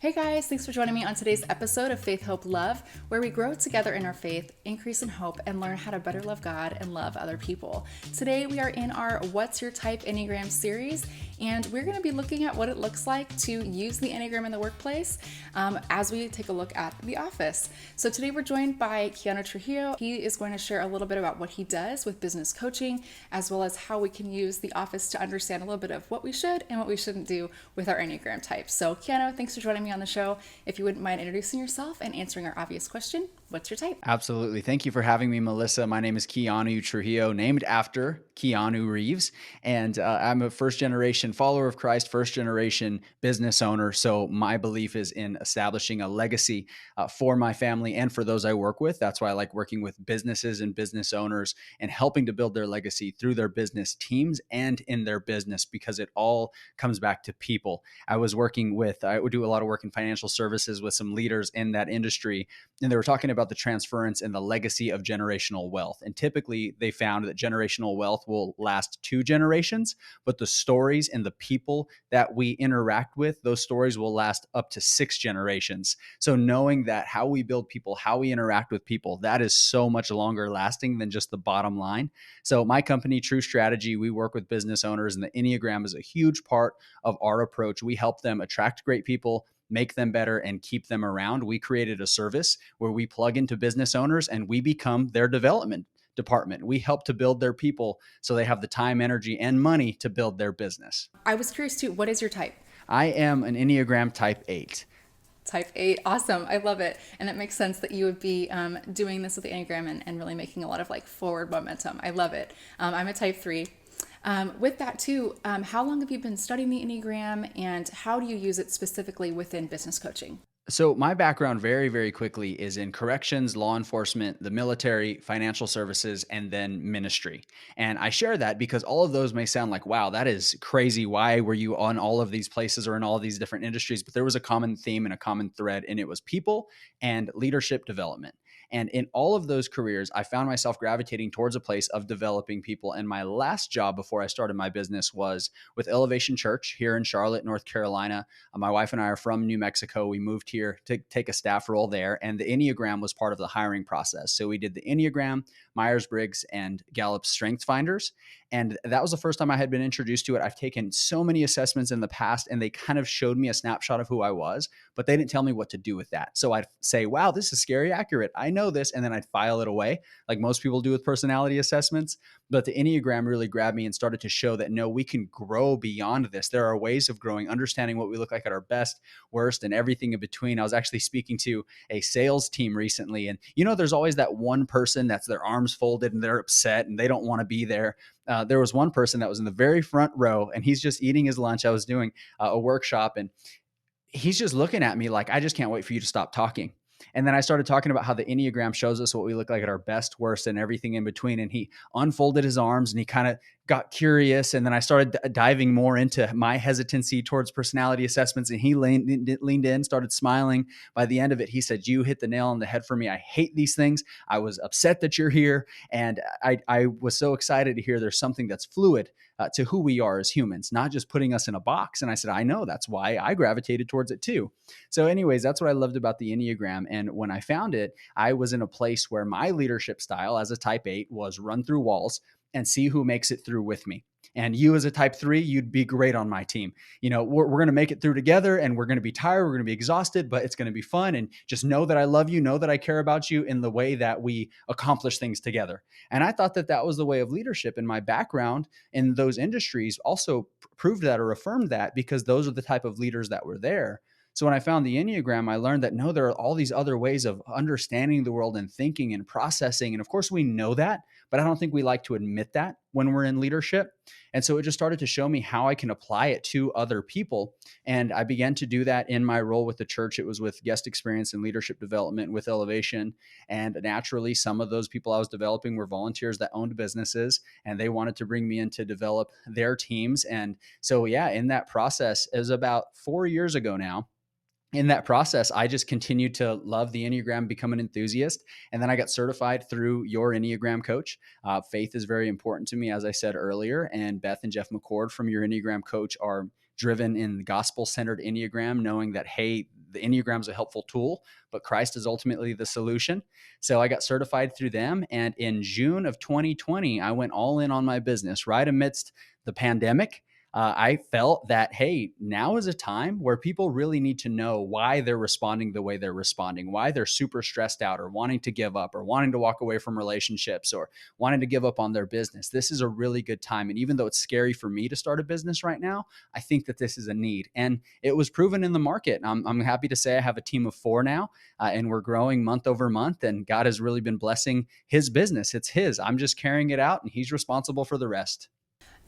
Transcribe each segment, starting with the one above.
Hey guys, thanks for joining me on today's episode of Faith, Hope, Love, where we grow together in our faith, increase in hope, and learn how to better love God and love other people. Today we are in our What's Your Type Enneagram series, and we're going to be looking at what it looks like to use the Enneagram in the workplace as we take a look at the office. So today we're joined by Keanu Trujillo. He is going to share a little bit about what he does with business coaching, as well as how we can use the office to understand a little bit of what we should and what we shouldn't do with our Enneagram types. So Keanu, thanks for joining me on the show. If you wouldn't mind introducing yourself and answering our obvious question, what's your type? Absolutely. Thank you for having me, Melissa. My name is Keanu Trujillo, named after Keanu Reeves. And I'm a first generation follower of Christ, first generation business owner. So my belief is in establishing a legacy for my family and for those I work with. That's why I like working with businesses and business owners and helping to build their legacy through their business teams and in their business, because it all comes back to people. I would do a lot of work in financial services with some leaders in that industry, and they were talking about the transference and the legacy of generational wealth. And typically they found that generational wealth will last 2 generations, but the stories and the people that we interact with, those stories will last up to 6 generations. So knowing that how we build people, how we interact with people, that is so much longer lasting than just the bottom line. So my company, True Strategy, we work with business owners, and the Enneagram is a huge part of our approach. We help them attract great people, make them better, and keep them around. We created a service where we plug into business owners and we become their development department. We help to build their people so they have the time, energy, and money to build their business. I was curious too, what is your type? I am an Enneagram type 8. Type 8. Awesome. I love it. And it makes sense that you would be doing this with the Enneagram and really making a lot of like forward momentum. I love it. I'm a type 3. With that too, how long have you been studying the Enneagram and how do you use it specifically within business coaching? So my background very, very quickly is in corrections, law enforcement, the military, financial services, and then ministry. And I share that because all of those may sound like, wow, that is crazy. Why were you on all of these places or in all of these different industries? But there was a common theme and a common thread, and it was people and leadership development. And in all of those careers, I found myself gravitating towards a place of developing people. And my last job before I started my business was with Elevation Church here in Charlotte, North Carolina. My wife and I are from New Mexico. We moved here to take a staff role there, and the Enneagram was part of the hiring process. So we did the Enneagram, Myers-Briggs, and Gallup Strength Finders. And that was the first time I had been introduced to it. I've taken so many assessments in the past, and they kind of showed me a snapshot of who I was, but they didn't tell me what to do with that. So I'd say, wow, this is scary accurate. I know this. And then I'd file it away like most people do with personality assessments. But the Enneagram really grabbed me and started to show that no, we can grow beyond this. There are ways of growing, understanding what we look like at our best, worst, and everything in between. I was actually speaking to a sales team recently, and there's always that one person that's their arms folded and they're upset and they don't want to be there. There was one person that was in the very front row, and he's just eating his lunch. I was doing a workshop, and he's just looking at me like, I just can't wait for you to stop talking. And then I started talking about how the Enneagram shows us what we look like at our best, worst, and everything in between. And he unfolded his arms and he kind of got curious. And then I started diving more into my hesitancy towards personality assessments. And he leaned in, started smiling. By the end of it, he said, "You hit the nail on the head for me. I hate these things. I was upset that you're here. And I was so excited to hear there's something that's fluid to who we are as humans, not just putting us in a box." And I said, "I know, that's why I gravitated towards it too." So anyways, that's what I loved about the Enneagram. And when I found it, I was in a place where my leadership style as a type 8 was run through walls and see who makes it through with me. And you as a type 3, you'd be great on my team. We're going to make it through together, and we're going to be tired. We're going to be exhausted, but it's going to be fun. And just know that I love you, know that I care about you in the way that we accomplish things together. And I thought that that was the way of leadership. And my background in those industries also proved that or affirmed that, because those are the type of leaders that were there. So when I found the Enneagram, I learned that no, there are all these other ways of understanding the world and thinking and processing. And of course we know that, but I don't think we like to admit that when we're in leadership. And so it just started to show me how I can apply it to other people. And I began to do that in my role with the church. It was with guest experience and leadership development with Elevation. And naturally, some of those people I was developing were volunteers that owned businesses, and they wanted to bring me in to develop their teams. And so, yeah, in that process, it was about 4 years ago now. In that process, I just continued to love the Enneagram, become an enthusiast. And then I got certified through your Enneagram coach. Faith is very important to me, as I said earlier. And Beth and Jeff McCord from your Enneagram coach are driven in the gospel-centered Enneagram, knowing that, hey, the Enneagram's a helpful tool, but Christ is ultimately the solution. So I got certified through them. And in June of 2020, I went all in on my business right amidst the pandemic. I felt that, hey, now is a time where people really need to know why they're responding the way they're responding, why they're super stressed out or wanting to give up or wanting to walk away from relationships or wanting to give up on their business. This is a really good time. And even though it's scary for me to start a business right now, I think that this is a need. And it was proven in the market. I'm happy to say I have a team of 4 now, and we're growing month over month. And God has really been blessing his business. It's his. I'm just carrying it out, and he's responsible for the rest.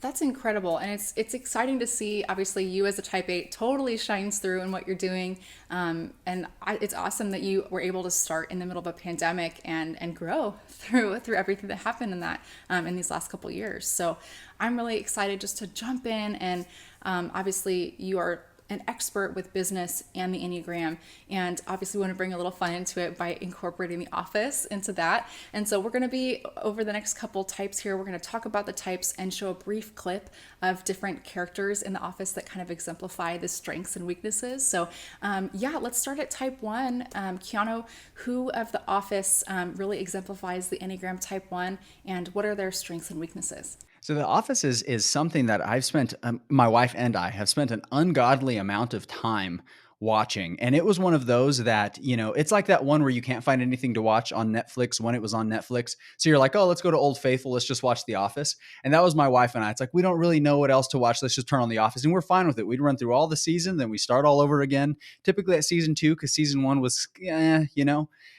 That's incredible, and it's exciting to see. Obviously, you as a Type 8 totally shines through in what you're doing, it's awesome that you were able to start in the middle of a pandemic and grow through everything that happened in that in these last couple of years. So I'm really excited just to jump in, and obviously you are an expert with business and the Enneagram. And obviously we want to bring a little fun into it by incorporating the office into that. And so we're going to be over the next couple types here. We're going to talk about the types and show a brief clip of different characters in the office that kind of exemplify the strengths and weaknesses. So let's start at type 1. Keanu, who of the office really exemplifies the Enneagram type 1, and what are their strengths and weaknesses? So the office is something that I've spent, my wife and I have spent an ungodly amount of time watching. And it was one of those that, it's like that one where you can't find anything to watch on Netflix when it was on Netflix. So you're like, oh, let's go to Old Faithful. Let's just watch The Office. And that was my wife and I. It's like, we don't really know what else to watch. Let's just turn on The Office. And we're fine with it. We'd run through all the season, then we start all over again, typically at season 2, because season 1 was,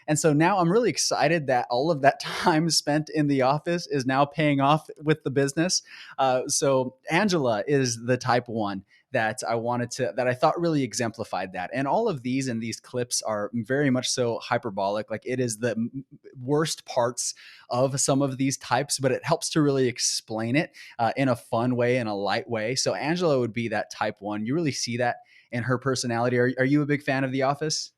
And so now I'm really excited that all of that time spent in the office is now paying off with the business. So Angela is the type 1 that that I thought really exemplified that. And all of these and these clips are very much so hyperbolic. Like, it is the worst parts of some of these types, but it helps to really explain it in a fun way, in a light way. So Angela would be that type 1. You really see that in her personality. Are you a big fan of The Office?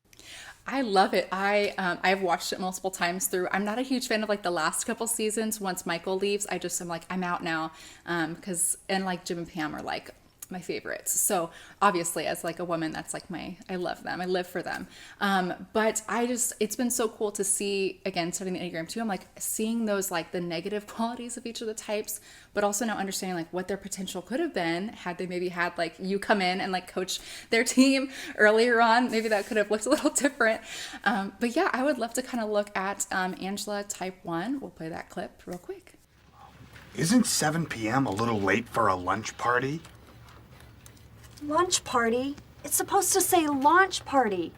I love it. I've watched it multiple times through. I'm not a huge fan of like the last couple seasons. Once Michael leaves, I'm like, I'm out now. And like Jim and Pam are like my favorites. So obviously as like a woman, that's like I love them. I live for them. But it's been so cool to see, again, studying the Enneagram too. I'm like seeing those, like the negative qualities of each of the types, but also now understanding like what their potential could have been had they maybe had like you come in and like coach their team earlier on. Maybe that could have looked a little different. But yeah, I would love to kind of look at Angela type 1. We'll play that clip real quick. Isn't 7 p.m. a little late for a lunch party? Lunch party? It's supposed to say launch party.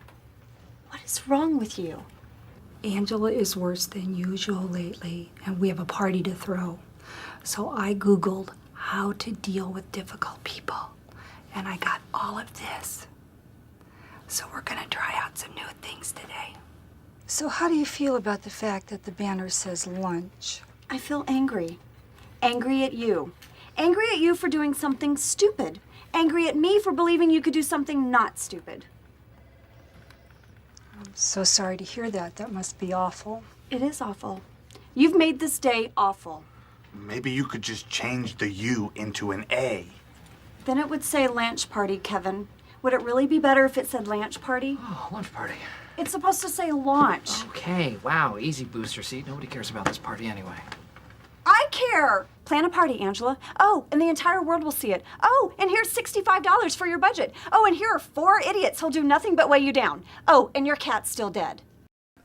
What is wrong with you? Angela is worse than usual lately, and we have a party to throw. So I Googled how to deal with difficult people, and I got all of this. So we're gonna try out some new things today. So how do you feel about the fact that the banner says lunch? I feel angry. Angry at you. Angry at you for doing something stupid. Angry at me for believing you could do something not stupid. I'm so sorry to hear that. That must be awful. It is awful. You've made this day awful. Maybe you could just change the U into an A. Then it would say lunch party, Kevin. Would it really be better if it said lunch party? Oh, lunch party. It's supposed to say launch. Okay, wow, easy booster seat. Nobody cares about this party anyway. I care! Plan a party, Angela. Oh, and the entire world will see it. Oh, and here's $65 for your budget. Oh, and here are 4 idiots who'll do nothing but weigh you down. Oh, and your cat's still dead.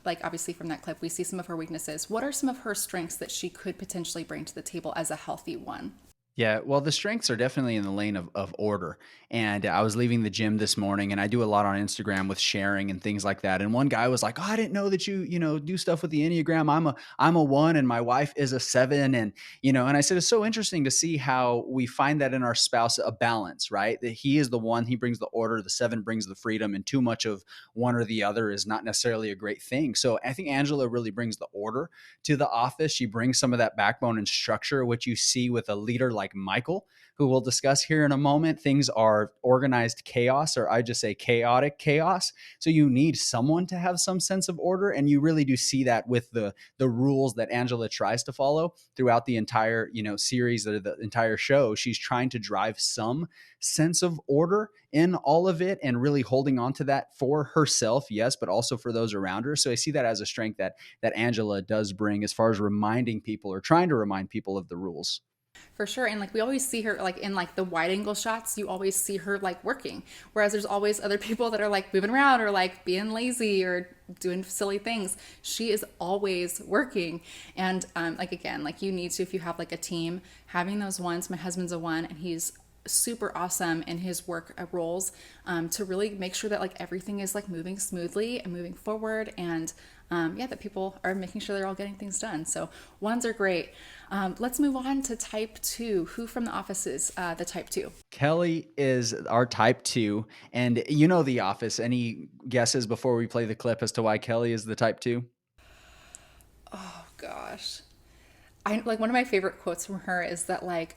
Like, obviously from that clip, we see some of her weaknesses. What are some of her strengths that she could potentially bring to the table as a healthy one? Yeah, well, the strengths are definitely in the lane of order. And I was leaving the gym this morning, and I do a lot on Instagram with sharing and things like that. And one guy was like, "Oh, I didn't know that you do stuff with the Enneagram. I'm a 1 and my wife is a 7." And and I said, it's so interesting to see how we find that in our spouse, a balance, right? That he is the 1, he brings the order, the 7 brings the freedom, and too much of one or the other is not necessarily a great thing. So I think Angela really brings the order to the office. She brings some of that backbone and structure, which you see with a leader like like Michael, who we'll discuss here in a moment. Things are organized chaos, or I just say chaotic chaos. So you need someone to have some sense of order. And you really do see that with the rules that Angela tries to follow throughout the entire, series or the entire show. She's trying to drive some sense of order in all of it and really holding on to that for herself, yes, but also for those around her. So I see that as a strength that Angela does bring as far as reminding people or trying to remind people of the rules. For sure. And like we always see her like in like the wide angle shots, you always see her like working. Whereas there's always other people that are like moving around or like being lazy or doing silly things. She is always working. And like again, like you need to, if you have like a team, having those ones. My husband's a one and he's super awesome in his work roles, to really make sure that like everything is like moving smoothly and moving forward, and that people are making sure they're all getting things done. So ones are great. Let's move on to type 2. Who from the office is the type 2? Kelly is our type 2, and you know The Office. Any guesses before we play the clip as to why Kelly is the type 2? Oh gosh, I like one of my favorite quotes from her is that like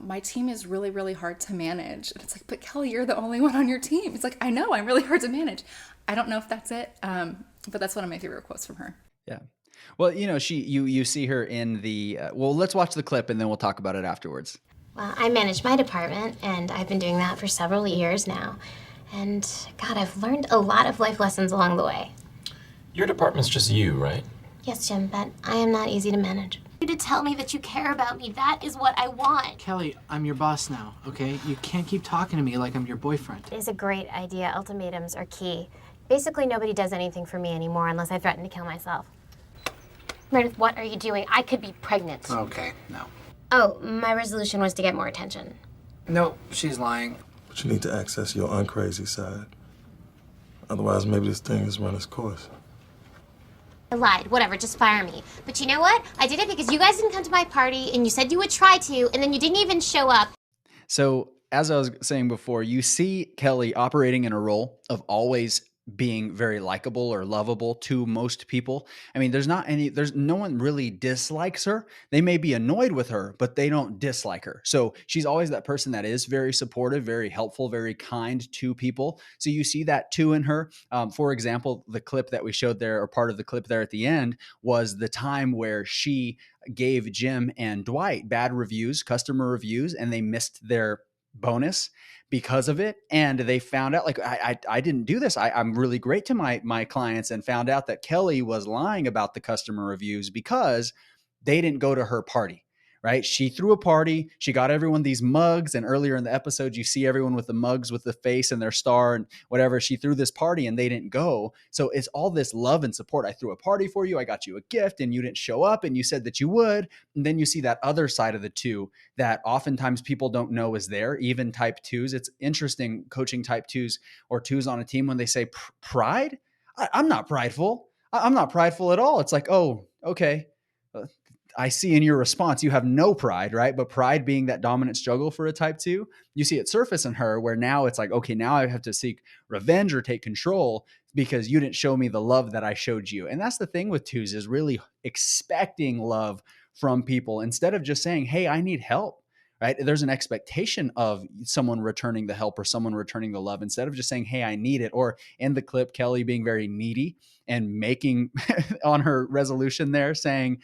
my team is really, really hard to manage. And it's like, but Kelly, you're the only one on your team. It's like, I know I'm really hard to manage. I don't know if that's it. But that's one of my favorite quotes from her. Yeah. Well, you see her in the, let's watch the clip and then we'll talk about it afterwards. Well, I manage my department and I've been doing that for several years now. And God, I've learned a lot of life lessons along the way. Your department's just you, right? Yes, Jim, but I am not easy to manage. You to tell me that you care about me, that is what I want. Kelly, I'm your boss now, okay? You can't keep talking to me like I'm your boyfriend. It is a great idea. Ultimatums are key. Basically, nobody does anything for me anymore unless I threaten to kill myself. Meredith, what are you doing? I could be pregnant. Okay, no. Oh, my resolution was to get more attention. No, she's lying. But you need to access your uncrazy side. Otherwise, maybe this thing has run its course. I lied. Whatever, just fire me. But you know what? I did it because you guys didn't come to my party, and you said you would try to, and then you didn't even show up. So, as I was saying before, you see Kelly operating in a role of always being very likable or lovable to most people. I mean, there's no one really dislikes her. They may be annoyed with her, but they don't dislike her. So she's always that person that is very supportive, very helpful, very kind to people. So you see that too in her. For example, the clip that we showed there, or part of the clip there at the end, was the time where she gave Jim and Dwight bad reviews, customer reviews, and they missed their bonus because of it. And they found out, like, I didn't do this. I'm really great to my clients, and found out that Kelly was lying about the customer reviews because they didn't go to her party, right? She threw a party. She got everyone these mugs. And earlier in the episode, you see everyone with the mugs with the face and their star and whatever. She threw this party and they didn't go. So it's all this love and support. I threw a party for you. I got you a gift and you didn't show up, and you said that you would. And then you see that other side of the two that oftentimes people don't know is there, even type 2s. It's interesting coaching type 2s or 2s on a team when they say pride. I'm not prideful. I'm not prideful at all. It's like, oh, okay. I see in your response, you have no pride, right? But pride being that dominant struggle for a type 2, you see it surface in her, where now it's like, okay, now I have to seek revenge or take control because you didn't show me the love that I showed you. And that's the thing with 2s, is really expecting love from people instead of just saying, hey, I need help, right? There's an expectation of someone returning the help or someone returning the love instead of just saying, hey, I need it. Or in the clip, Kelly being very needy and making on her resolution there saying,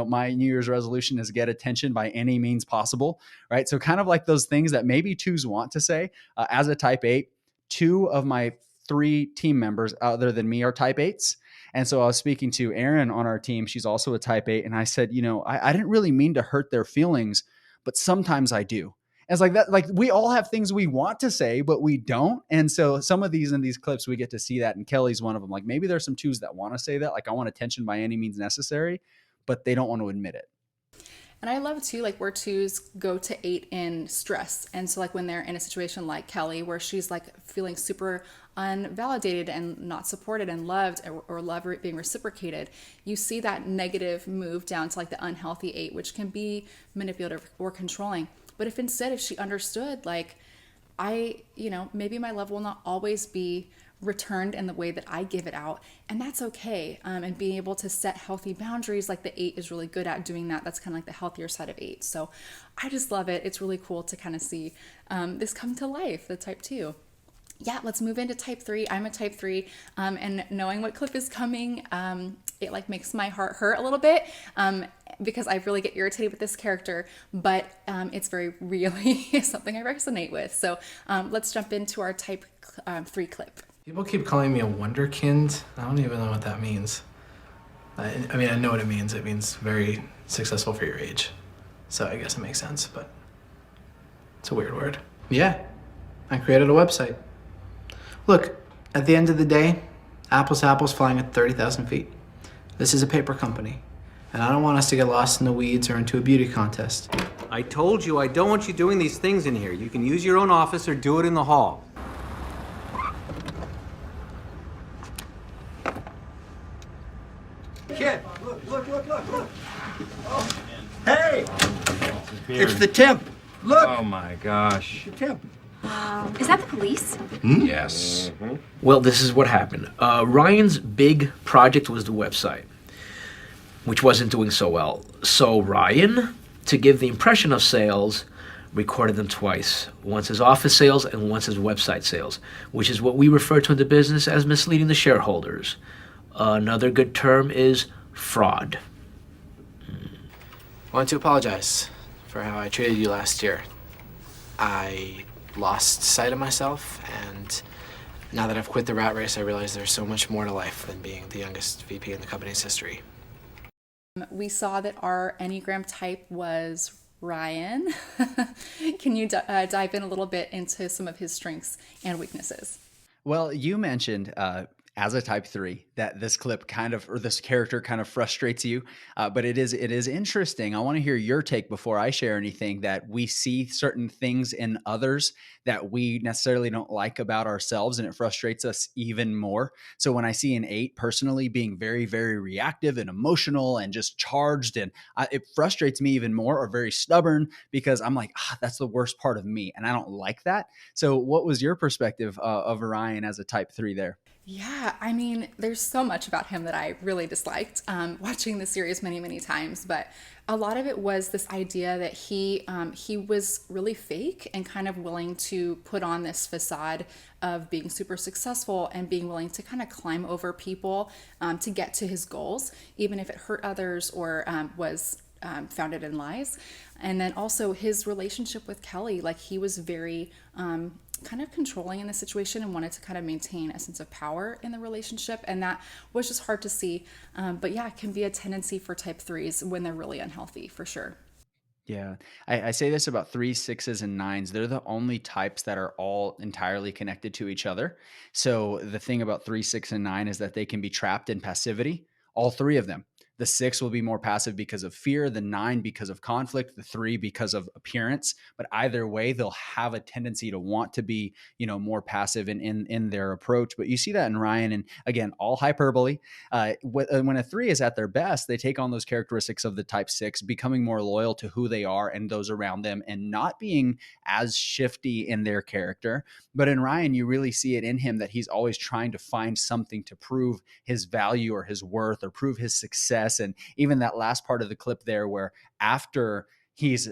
my New Year's resolution is get attention by any means possible, right? So kind of like those things that maybe 2s want to say. As a type 8, 2 of my 3 team members other than me are type 8s. And so I was speaking to Erin on our team. She's also a type 8. And I said, I didn't really mean to hurt their feelings, but sometimes I do. And it's like that, like we all have things we want to say, but we don't. And so some of these in these clips, we get to see that. And Kelly's one of them. Like maybe there's some 2s that want to say that, like I want attention by any means necessary, but they don't want to admit it. And I love too, like where 2s go to 8 in stress. And so like when they're in a situation like Kelly, where she's like feeling super unvalidated and not supported and loved, or love being reciprocated, you see that negative move down to like the unhealthy 8, which can be manipulative or controlling. But if she understood, like maybe my love will not always be returned in the way that I give it out, and that's okay. And being able to set healthy boundaries, like the 8 is really good at doing that. That's kind of like the healthier side of 8. So I just love it. It's really cool to kind of see this come to life, the type 2. Yeah, let's move into type 3. I'm a type 3, and knowing what clip is coming, it like makes my heart hurt a little bit, because I really get irritated with this character, but it's very really something I resonate with. So let's jump into our type 3 clip. People keep calling me a wonderkind. I don't even know what that means. I mean, I know what it means. It means very successful for your age. So I guess it makes sense, but it's a weird word. Yeah, I created a website. Look, at the end of the day, apples to apples flying at 30,000 feet. This is a paper company, and I don't want us to get lost in the weeds or into a beauty contest. I told you I don't want you doing these things in here. You can use your own office or do it in the hall. Kid, look. Oh. Hey! It's the temp. Look! Oh my gosh. The temp. Is that the police? Yes. Well, this is what happened. Ryan's big project was the website, which wasn't doing so well. So Ryan, to give the impression of sales, recorded them twice. Once as office sales and once as website sales, which is what we refer to in the business as misleading the shareholders. Another good term is fraud. I want to apologize for how I treated you last year. I lost sight of myself, and now that I've quit the rat race, I realize there's so much more to life than being the youngest VP in the company's history. We saw that our Enneagram type was Ryan. Can you dive in a little bit into some of his strengths and weaknesses? Well, you mentioned as a type 3 that this clip or this character kind of frustrates you, but it is interesting. I want to hear your take before I share anything, that we see certain things in others that we necessarily don't like about ourselves, and it frustrates us even more. So when I see an 8 personally being very, very reactive and emotional and just charged, and it frustrates me even more, or very stubborn, because I'm like, that's the worst part of me, and I don't like that. So what was your perspective of Ryan as a type 3 there? Yeah, I mean, there's so much about him that I really disliked watching the series many, many times. But a lot of it was this idea that he was really fake and kind of willing to put on this facade of being super successful and being willing to kind of climb over people to get to his goals, even if it hurt others or was founded in lies. And then also his relationship with Kelly, like he was very kind of controlling in the situation and wanted to kind of maintain a sense of power in the relationship. And that was just hard to see. But yeah, it can be a tendency for type 3s when they're really unhealthy, for sure. Yeah. I say this about 3s, 6s, and 9s. They're the only types that are all entirely connected to each other. So the thing about 3, 6, and 9 is that they can be trapped in passivity, all 3 of them. The 6 will be more passive because of fear, the 9 because of conflict, the 3 because of appearance. But either way, they'll have a tendency to want to be, more passive in their approach. But you see that in Ryan, and again, all hyperbole. When a 3 is at their best, they take on those characteristics of the type 6, becoming more loyal to who they are and those around them, and not being as shifty in their character. But in Ryan, you really see it in him that he's always trying to find something to prove his value or his worth or prove his success. And even that last part of the clip there, where after he's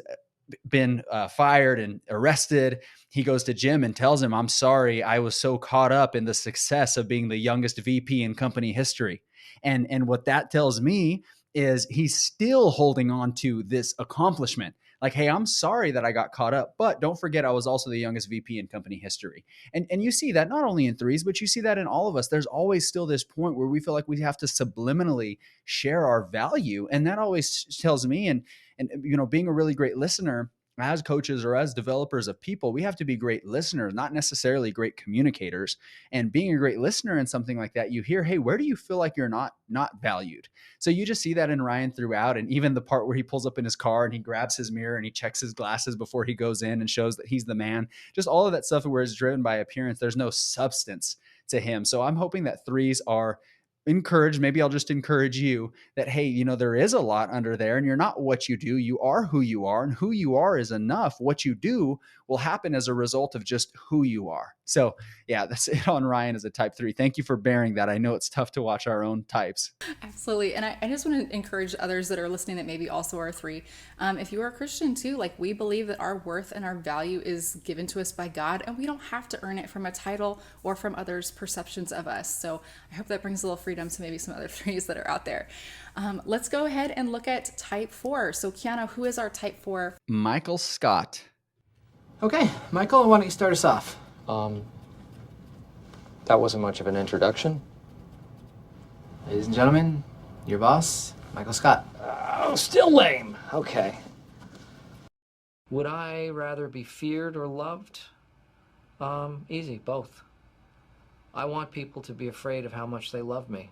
been fired and arrested, he goes to Jim and tells him, "I'm sorry, I was so caught up in the success of being the youngest VP in company history." And what that tells me is he's still holding on to this accomplishment. Like, hey, I'm sorry that I got caught up, but don't forget I was also the youngest VP in company history. And you see that not only in 3s, but you see that in all of us. There's always still this point where we feel like we have to subliminally share our value. And that always tells me, and being a really great listener, as coaches or as developers of people, we have to be great listeners, not necessarily great communicators. And being a great listener in something like that, you hear, hey, where do you feel like you're not valued? So you just see that in Ryan throughout. And even the part where he pulls up in his car and he grabs his mirror and he checks his glasses before he goes in and shows that he's the man. Just all of that stuff where it's driven by appearance. There's no substance to him. So I'm hoping that 3s are encouraged. Maybe I'll just encourage you that, hey, there is a lot under there, and you're not what you do. You are who you are, and who you are is enough. What you do will happen as a result of just who you are. So yeah, that's it on Ryan as a type 3. Thank you for bearing that. I know it's tough to watch our own types. Absolutely. And I just want to encourage others that are listening that maybe also are 3. If you are a Christian too, like we believe that our worth and our value is given to us by God, and we don't have to earn it from a title or from others' perceptions of us. So I hope that brings a little freedom to maybe some other 3s that are out there. Let's go ahead and look at type 4. So Keanu, who is our type 4? Michael Scott. Okay, Michael, why don't you start us off? That wasn't much of an introduction. Ladies and gentlemen, your boss, Michael Scott. Oh, still lame. Okay. Would I rather be feared or loved? Easy, both. I want people to be afraid of how much they love me.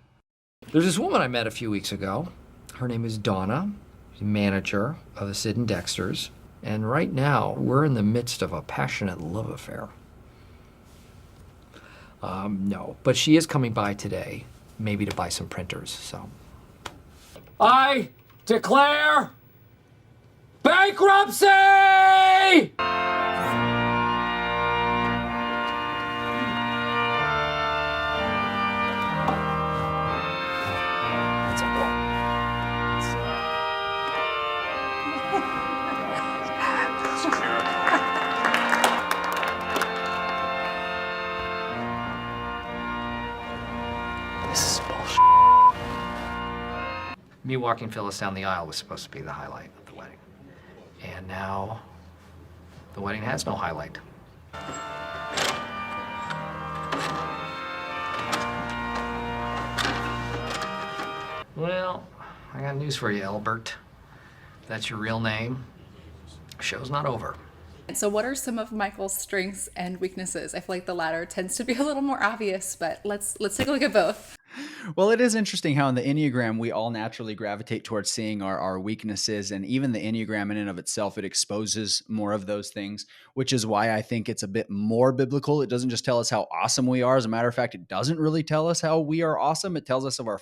There's this woman I met a few weeks ago. Her name is Donna. She's manager of the Sid and Dexters. And right now, we're in the midst of a passionate love affair. No, but she is coming by today, maybe to buy some printers, so. I declare bankruptcy! Me walking Phyllis down the aisle was supposed to be the highlight of the wedding. And now, the wedding has no highlight. Well, I got news for you, Albert. If that's your real name, show's not over. So what are some of Michael's strengths and weaknesses? I feel like the latter tends to be a little more obvious, but let's take a look at both. Well, it is interesting how in the Enneagram, we all naturally gravitate towards seeing our weaknesses, and even the Enneagram in and of itself, it exposes more of those things, which is why I think it's a bit more biblical. It doesn't just tell us how awesome we are. As a matter of fact, it doesn't really tell us how we are awesome. It tells us of our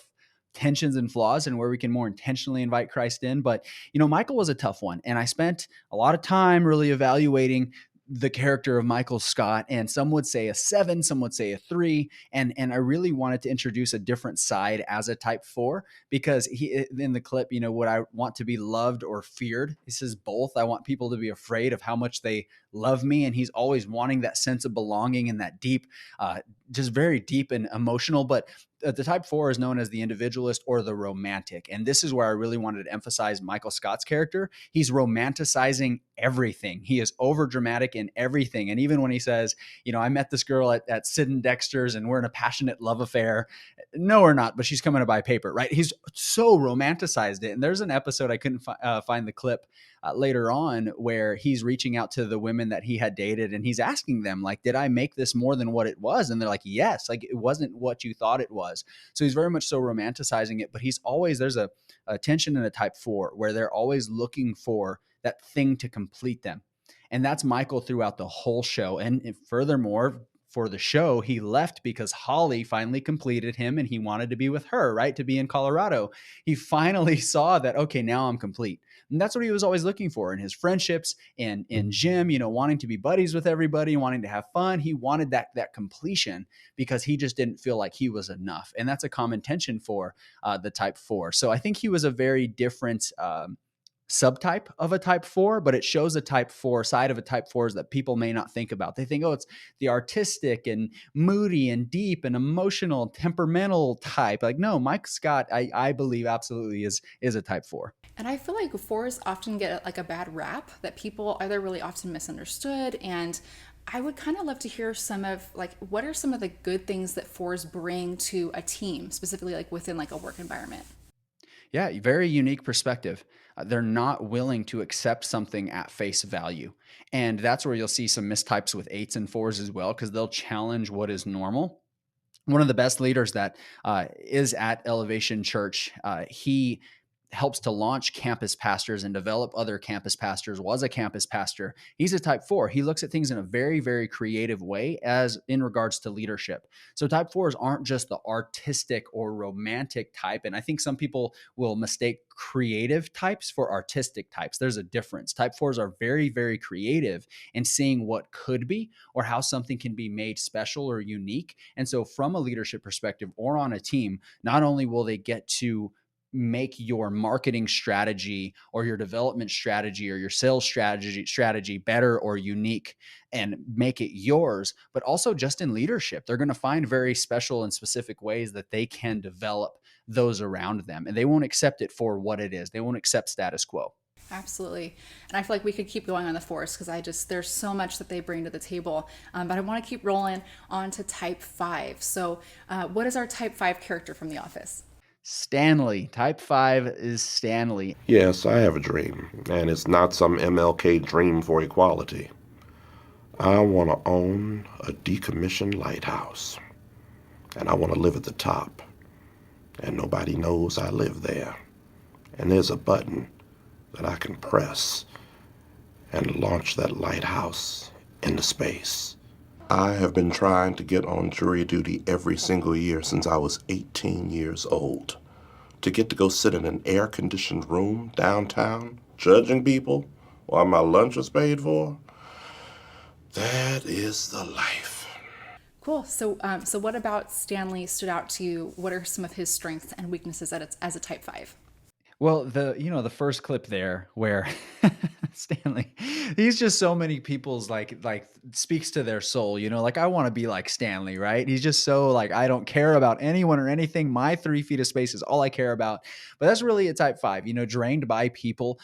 tensions and flaws and where we can more intentionally invite Christ in. But, Michael was a tough one, and I spent a lot of time really evaluating the character of Michael Scott, and some would say a 7, some would say a 3. And I really wanted to introduce a different side as a type 4, because he, in the clip, would I want to be loved or feared? He says both. I want people to be afraid of how much they love me. And he's always wanting that sense of belonging and that deep, just very deep and emotional. But the type 4 is known as the individualist or the romantic. And this is where I really wanted to emphasize Michael Scott's character. He's romanticizing everything. He is over dramatic in everything. And even when he says, I met this girl at Sid and Dexter's and we're in a passionate love affair. No, we're not, but she's coming to buy paper, right? He's so romanticized it. And there's an episode, I couldn't find the clip later on, where he's reaching out to the women that he had dated and he's asking them, like, did I make this more than what it was? And they're like, yes, like it wasn't what you thought it was. So he's very much so romanticizing it, but he's always, there's a tension in a type 4 where they're always looking for that thing to complete them. And that's Michael throughout the whole show. And furthermore, for the show, he left because Holly finally completed him and he wanted to be with her, right? To be in Colorado. He finally saw that, okay, now I'm complete. And that's what he was always looking for in his friendships and in gym, wanting to be buddies with everybody, wanting to have fun. He wanted that completion because he just didn't feel like he was enough. And that's a common tension for the type 4. So I think he was a very different subtype of a type 4, but it shows a type 4 side of a type 4s that people may not think about. They think, oh, it's the artistic and moody and deep and emotional, temperamental type. Like, no, Mike Scott, I believe absolutely is a type 4. And I feel like 4s often get like a bad rap that people either really often misunderstood. And I would kind of love to hear some of what are some of the good things that 4s bring to a team, specifically like within like a work environment? Yeah, very unique perspective. They're not willing to accept something at face value. And that's where you'll see some mistypes with 8s and 4s as well, because they'll challenge what is normal. One of the best leaders that is at Elevation Church, he helps to launch campus pastors and develop other campus pastors, was a campus pastor. He's a type 4. He looks at things in a very, very creative way as in regards to leadership. So type 4s aren't just the artistic or romantic type. And I think some people will mistake creative types for artistic types. There's a difference. Type 4s are very, very creative in seeing what could be or how something can be made special or unique. And so from a leadership perspective or on a team, not only will they get to make your marketing strategy or your development strategy or your sales strategy better or unique and make it yours, but also just in leadership, they're going to find very special and specific ways that they can develop those around them, and they won't accept it for what it is. They won't accept status quo. Absolutely. And I feel like we could keep going on the force because there's so much that they bring to the table. But I want to keep rolling on to type 5. So what is our type 5 character from The Office? Stanley. Type 5 is Stanley. Yes, I have a dream, and it's not some MLK dream for equality. I want to own a decommissioned lighthouse, and I want to live at the top, and nobody knows I live there. And there's a button that I can press and launch that lighthouse into space. I have been trying to get on jury duty every single year since I was 18 years old. To get to go sit in an air-conditioned room downtown, judging people while my lunch is paid for, that is the life. Cool. So what about Stanley stood out to you? What are some of his strengths and weaknesses as a type 5? Well, the first clip there where Stanley, he's just so many people's like speaks to their soul, like I want to be like Stanley, right? He's just so like, I don't care about anyone or anything. My 3 feet of space is all I care about. But that's really a type 5, drained by people,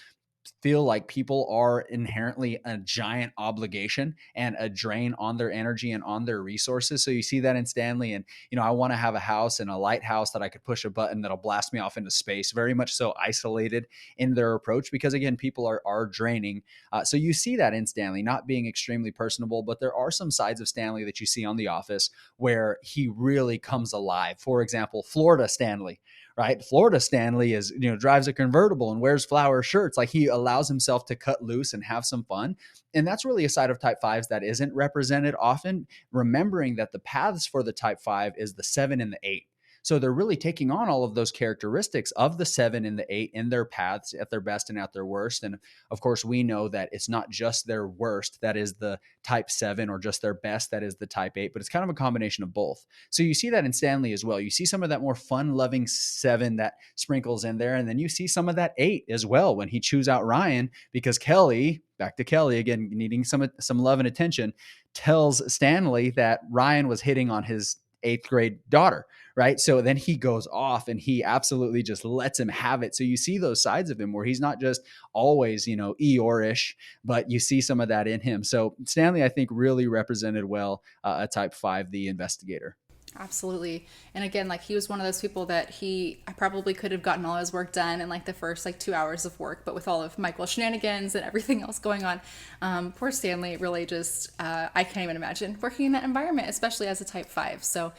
feel like people are inherently a giant obligation and a drain on their energy and on their resources. So you see that in Stanley. And, I want to have a house and a lighthouse that I could push a button that'll blast me off into space, very much so isolated in their approach, because again, people are draining. So you see that in Stanley, not being extremely personable, but there are some sides of Stanley that you see on The Office where he really comes alive. For example, Florida Stanley. Right? Florida Stanley is, drives a convertible and wears flower shirts. Like he allows himself to cut loose and have some fun. And that's really a side of type 5s that isn't represented often, remembering that the paths for the type 5 is the 7 and the 8. So they're really taking on all of those characteristics of the 7 and the 8 in their paths at their best and at their worst. And of course, we know that it's not just their worst that is the type 7 or just their best that is the type 8, but it's kind of a combination of both. So you see that in Stanley as well. You see some of that more fun-loving 7 that sprinkles in there. And then you see some of that 8 as well when he chews out Ryan, because Kelly, back to Kelly again, needing some love and attention, tells Stanley that Ryan was hitting on his 8th grade daughter, right? So then he goes off and he absolutely just lets him have it. So you see those sides of him where he's not just always, Eeyore-ish, but you see some of that in him. So Stanley, I think, really represented well a type 5, the investigator. Absolutely. And again, like he was one of those people that I probably could have gotten all his work done in like the first 2 hours of work, but with all of Michael's shenanigans and everything else going on, poor Stanley really just, I can't even imagine working in that environment, especially as a type 5. So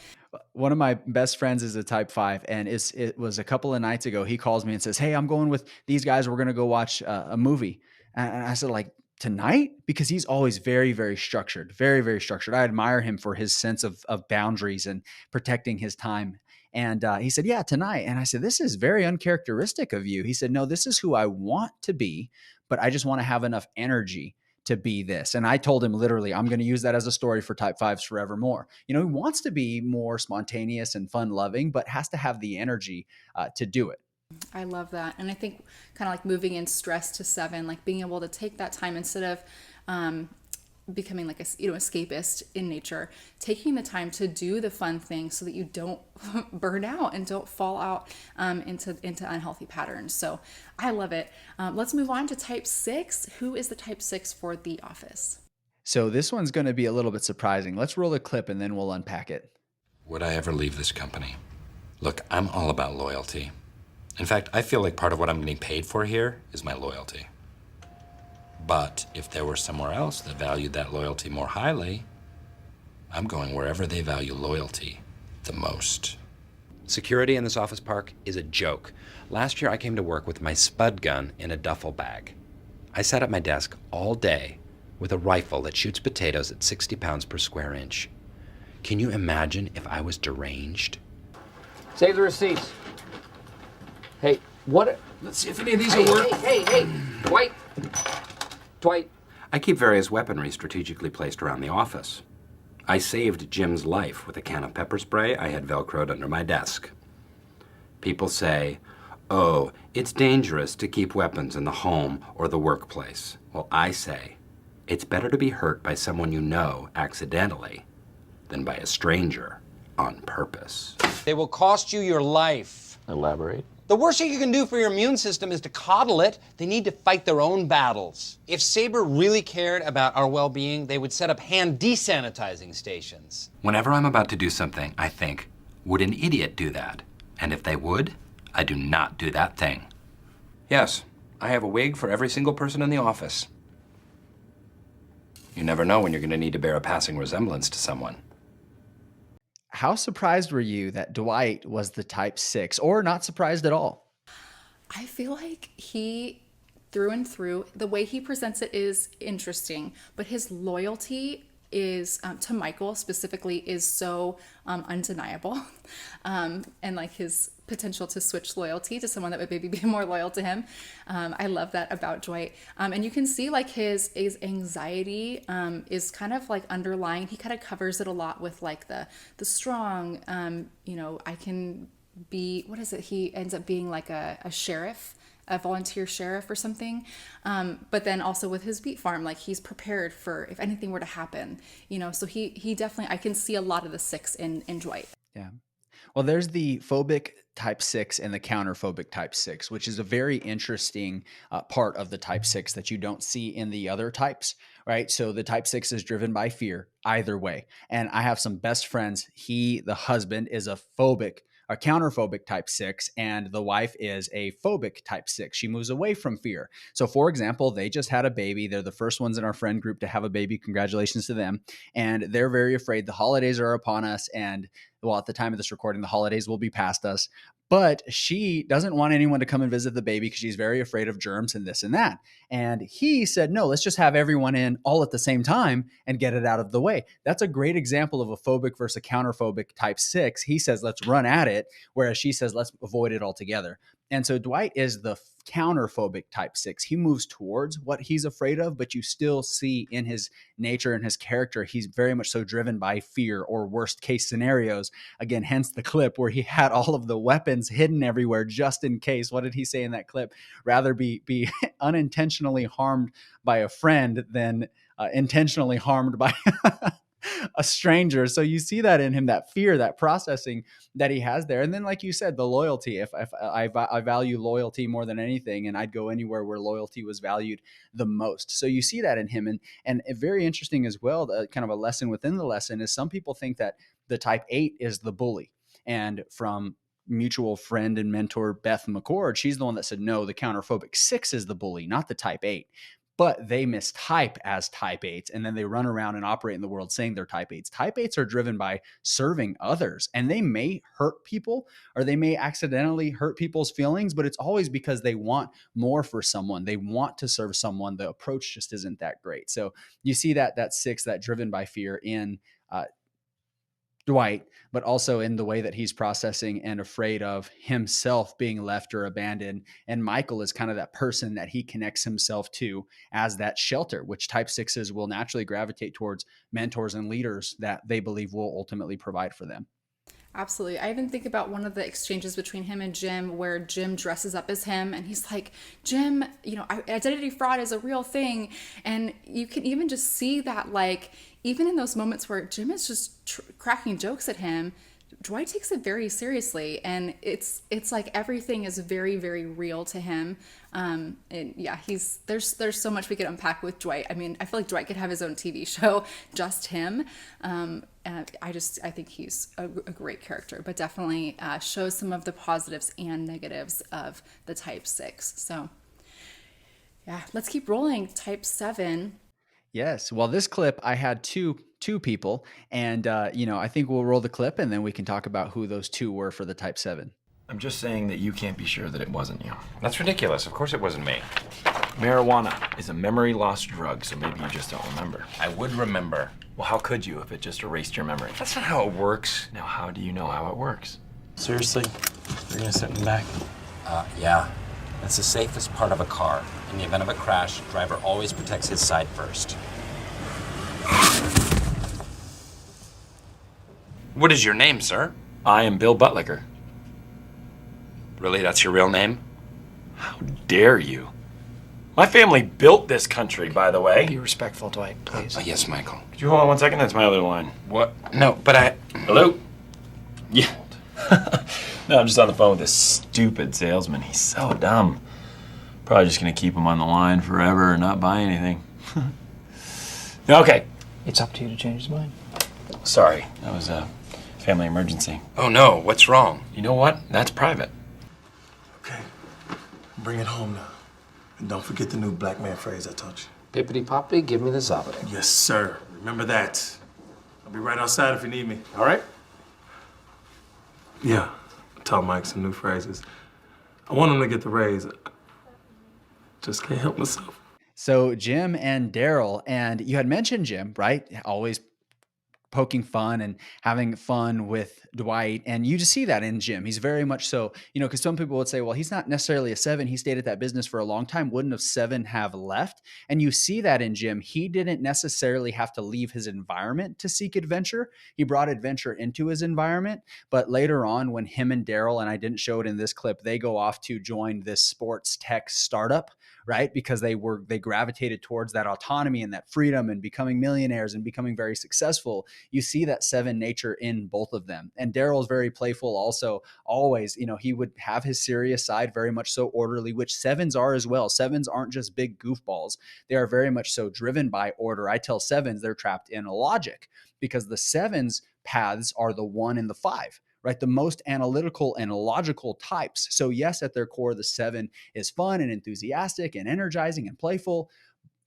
one of my best friends is a type 5, and it was a couple of nights ago. He calls me and says, "Hey, I'm going with these guys. We're going to go watch a movie." And I said, like, tonight? Because he's always very, very structured, very, very structured. I admire him for his sense of boundaries and protecting his time. And he said, "Yeah, tonight." And I said, "This is very uncharacteristic of you." He said, "No, this is who I want to be, but I just want to have enough energy to be this." And I told him literally, I'm going to use that as a story for type 5s forevermore. He wants to be more spontaneous and fun loving, but has to have the energy to do it. I love that. And I think kind of like moving in stress to 7, like being able to take that time instead of becoming like a escapist in nature, taking the time to do the fun things so that you don't burn out and don't fall out into unhealthy patterns. So I love it. Let's move on to type 6. Who is the type 6 for The Office? So this one's going to be a little bit surprising. Let's roll a clip and then we'll unpack it. Would I ever leave this company? Look, I'm all about loyalty. In fact, I feel like part of what I'm getting paid for here is my loyalty. But if there were somewhere else that valued that loyalty more highly, I'm going wherever they value loyalty the most. Security in this office park is a joke. Last year I came to work with my spud gun in a duffel bag. I sat at my desk all day with a rifle that shoots potatoes at 60 pounds per square inch. Can you imagine if I was deranged? Save the receipts. Hey, what? Let's see if any of these Hey, will work. hey, Dwight. Dwight. I keep various weaponry strategically placed around the office. I saved Jim's life with a can of pepper spray I had Velcroed under my desk. People say, oh, it's dangerous to keep weapons in the home or the workplace. Well, I say, it's better to be hurt by someone you know accidentally than by a stranger on purpose. They will cost you your life. Elaborate. The worst thing you can do for your immune system is to coddle it. They need to fight their own battles. If Sabre really cared about our well-being, they would set up hand desanitizing stations. Whenever I'm about to do something, I think, would an idiot do that? And if they would, I do not do that thing. Yes, I have a wig for every single person in the office. You never know when you're going to need to bear a passing resemblance to someone. How surprised were you that Dwight was the type 6, or not surprised at all? I feel like he, through and through, the way he presents it is interesting, but his loyalty is to Michael specifically is so undeniable, and like his potential to switch loyalty to someone that would maybe be more loyal to him. I love that about Dwight, and you can see like his anxiety is kind of like underlying. He kind of covers it a lot with like the strong, I can be, what is it? He ends up being like a sheriff, a volunteer sheriff or something. But then also with his beet farm, like he's prepared for if anything were to happen, so he definitely, I can see a lot of the 6 in Dwight. Yeah. Well, there's the phobic type 6 and the counterphobic type 6, which is a very interesting part of the type 6 that you don't see in the other types, right? So the type 6 is driven by fear either way. And I have some best friends. The husband is a counterphobic type 6, and the wife is a phobic type 6. She moves away from fear. So for example, they just had a baby. They're the first ones in our friend group to have a baby. Congratulations to them. And they're very afraid the holidays are upon us. And well, at the time of this recording, the holidays will be past us. But she doesn't want anyone to come and visit the baby because she's very afraid of germs and this and that. And he said, no, let's just have everyone in all at the same time and get it out of the way. That's a great example of a phobic versus a counterphobic type 6. He says, let's run at it, whereas she says, let's avoid it altogether. And so Dwight is the counterphobic type 6. He moves towards what he's afraid of, but you still see in his nature and his character, he's very much so driven by fear or worst case scenarios. Again, hence the clip where he had all of the weapons hidden everywhere just in case. What did he say in that clip? Rather be unintentionally harmed by a friend than intentionally harmed by a stranger. So you see that in him, that fear, that processing that he has there. And then, like you said, the loyalty. If I value loyalty more than anything, and I'd go anywhere where loyalty was valued the most. So you see that in him. And very interesting as well, kind of a lesson within the lesson is some people think that the type 8 is the bully. And from mutual friend and mentor Beth McCord, she's the one that said, no, the counterphobic 6 is the bully, not the type 8. But they mistype as type 8s, and then they run around and operate in the world saying they're type 8s. Type 8s are driven by serving others, and they may hurt people or they may accidentally hurt people's feelings, but it's always because they want more for someone. They want to serve someone. The approach just isn't that great. So you see that 6, that driven by fear in Dwight, but also in the way that he's processing and afraid of himself being left or abandoned. And Michael is kind of that person that he connects himself to as that shelter, which type 6s will naturally gravitate towards mentors and leaders that they believe will ultimately provide for them. Absolutely. I even think about one of the exchanges between him and Jim where Jim dresses up as him and he's like, Jim, identity fraud is a real thing. And you can even just see that, like, even in those moments where Jim is just cracking jokes at him, Dwight takes it very seriously, and it's like everything is very, very real to him. And yeah, there's so much we could unpack with Dwight. I mean, I feel like Dwight could have his own TV show, just him. And I think he's a great character, but definitely shows some of the positives and negatives of the type 6. So yeah, let's keep rolling. Type 7. Yes. Well, this clip, I had two people, and I think we'll roll the clip, and then we can talk about who those two were for the type 7. I'm just saying that you can't be sure that it wasn't you. That's ridiculous. Of course it wasn't me. Marijuana is a memory loss drug, so maybe you just don't remember. I would remember. Well, how could you if it just erased your memory? That's not how it works. Now, how do you know how it works? Seriously? You're gonna sit in the back? Yeah. That's the safest part of a car. In the event of a crash, driver always protects his side first. What is your name, sir? I am Bill Buttlicker. Really, that's your real name? How dare you? My family built this country, by the way. Be respectful, Dwight, please. Yes, Michael. Could you hold on 1 second? That's my other line. What? No, but I... Hello? Yeah. No, I'm just on the phone with this stupid salesman. He's so dumb. Probably just gonna keep him on the line forever and not buy anything. Okay. It's up to you to change his mind. Sorry, that was a family emergency. Oh no, what's wrong? You know what? That's private. Okay, bring it home now. And don't forget the new black man phrase I taught you. Pippity-poppity, give me the zobbity. Yes, sir. Remember that. I'll be right outside if you need me. All right? Yeah, I taught Mike some new phrases. I want him to get the raise. Just can't help myself. So Jim and Daryl, and you had mentioned Jim, right? Always poking fun and having fun with Dwight. And you just see that in Jim. He's very much so, because some people would say, well, he's not necessarily a 7. He stayed at that business for a long time. Wouldn't have 7 have left? And you see that in Jim. He didn't necessarily have to leave his environment to seek adventure. He brought adventure into his environment. But later on, when him and Daryl, and I didn't show it in this clip, they go off to join this sports tech startup, right? Because they gravitated towards that autonomy and that freedom and becoming millionaires and becoming very successful. You see that 7 nature in both of them. And Daryl's very playful also, always, he would have his serious side, very much so orderly, which 7s are as well. 7s aren't just big goofballs. They are very much so driven by order. I tell 7s they're trapped in logic because the 7s paths are the 1 and the 5. Right? The most analytical and logical types. So yes, at their core, the 7 is fun and enthusiastic and energizing and playful,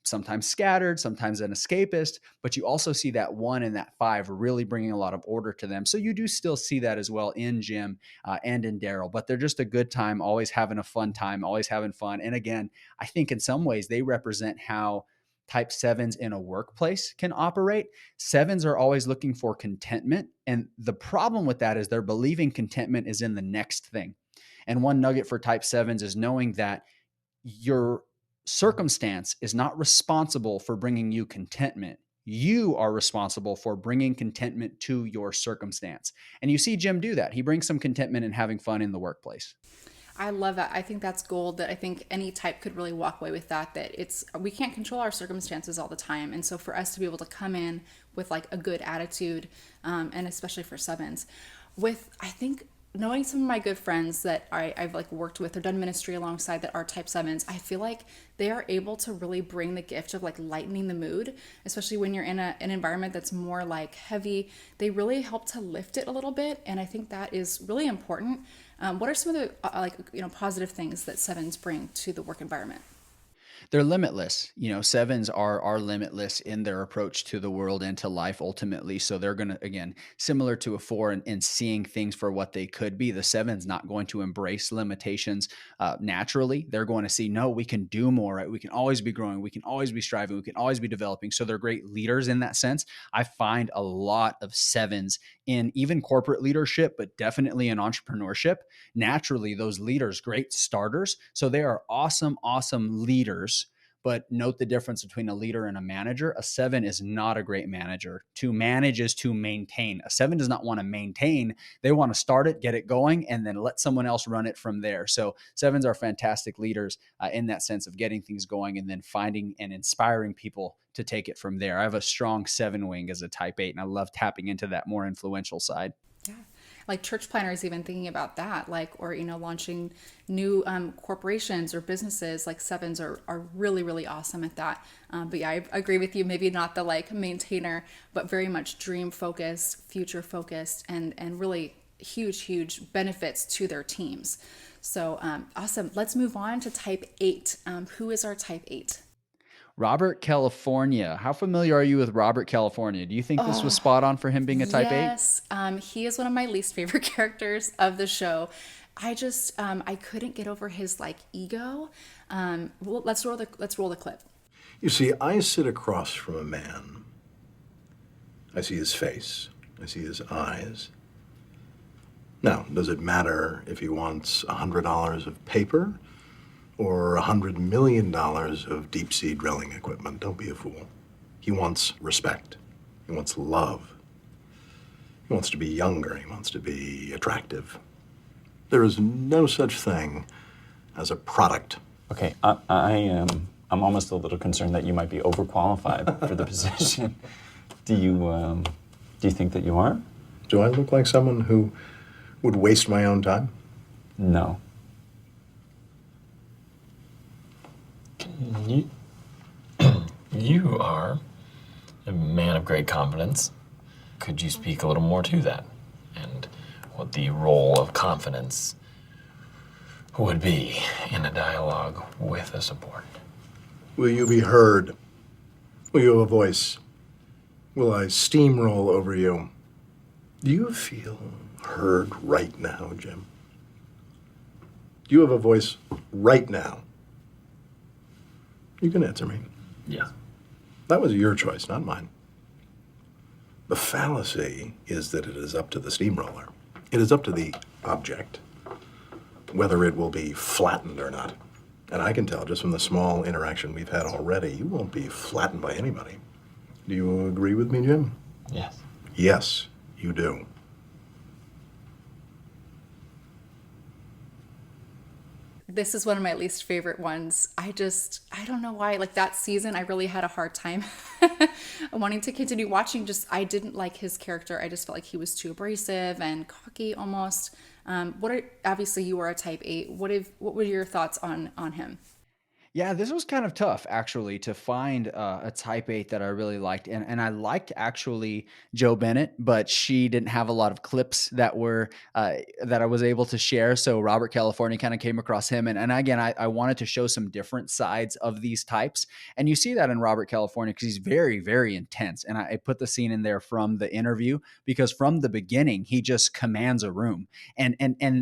sometimes scattered, sometimes an escapist, but you also see that 1 and that 5 really bringing a lot of order to them. So you do still see that as well in Jim and in Daryl, but they're just a good time, always having a fun time, always having fun. And again, I think in some ways they represent how type 7s in a workplace can operate. 7s are always looking for contentment. And the problem with that is they're believing contentment is in the next thing. And one nugget for type 7s is knowing that your circumstance is not responsible for bringing you contentment. You are responsible for bringing contentment to your circumstance. And you see Jim do that. He brings some contentment and having fun in the workplace. I love that. I think that's gold, that I think any type could really walk away with that we can't control our circumstances all the time. And so for us to be able to come in with like a good attitude, and especially for 7s, I think knowing some of my good friends that I've like worked with or done ministry alongside that are type 7s, I feel like they are able to really bring the gift of like lightening the mood, especially when you're in an environment that's more like heavy. They really help to lift it a little bit. And I think that is really important. What are some of the positive things that 7s bring to the work environment? They're limitless. 7s are limitless in their approach to the world and to life ultimately. So they're going to, again, similar to a 4 in seeing things for what they could be. The 7's not going to embrace limitations naturally. They're going to see, no, we can do more, right? We can always be growing. We can always be striving. We can always be developing. So they're great leaders in that sense. I find a lot of 7s in even corporate leadership, but definitely in entrepreneurship. Naturally, those leaders, great starters. So they are awesome, awesome leaders. But note the difference between a leader and a manager. A 7 is not a great manager. To manage is to maintain. A 7 does not want to maintain. They want to start it, get it going, and then let someone else run it from there. So 7s are fantastic leaders in that sense of getting things going and then finding and inspiring people to take it from there. I have a strong 7 wing as a type 8, and I love tapping into that more influential side. Yeah. Like church planners even thinking about that, or launching new corporations or businesses. Like 7s are really, really awesome at that. But yeah, I agree with you. Maybe not the like maintainer, but very much dream focused, future focused, and really huge benefits to their teams. So awesome. Let's move on to type 8. Who is our type 8? Robert California. How familiar are you with Robert California? Do you think this was spot on for him being a type 8? Yes, he is one of my least favorite characters of the show. I just I couldn't get over his like ego. Well, let's roll the clip. You see, I sit across from a man. I see his face. I see his eyes. Now, does it matter if he wants $100 of paper or $100 million of deep sea drilling equipment? Don't be a fool. He wants respect. He wants love. He wants to be younger. He wants to be attractive. There is no such thing as a product. Okay, I'm almost a little concerned that you might be overqualified for the position. Do you think that you are? Do I look like someone who would waste my own time? No. You are a man of great confidence. Could you speak a little more to that? And what the role of confidence would be in a dialogue with a subordinate? Will you be heard? Will you have a voice? Will I steamroll over you? Do you feel heard right now, Jim? Do you have a voice right now? You can answer me. Yeah. That was your choice, not mine. The fallacy is that it is up to the steamroller. It is up to the object whether it will be flattened or not. And I can tell just from the small interaction we've had already, you won't be flattened by anybody. Do you agree with me, Jim? Yes. Yes, you do. This is one of my least favorite ones. I don't know why. Like that season, I really had a hard time wanting to continue watching. I didn't like his character. I just felt like he was too abrasive and cocky almost. Obviously you are a type 8. What were your thoughts on him? Yeah, this was kind of tough actually to find a type 8 that I really liked. And I liked actually Joe Bennett, but she didn't have a lot of clips that were that I was able to share. So Robert California kind of came across him. And again, I wanted to show some different sides of these types. And you see that in Robert California because he's very, very intense. And I put the scene in there from the interview because from the beginning, he just commands a room. And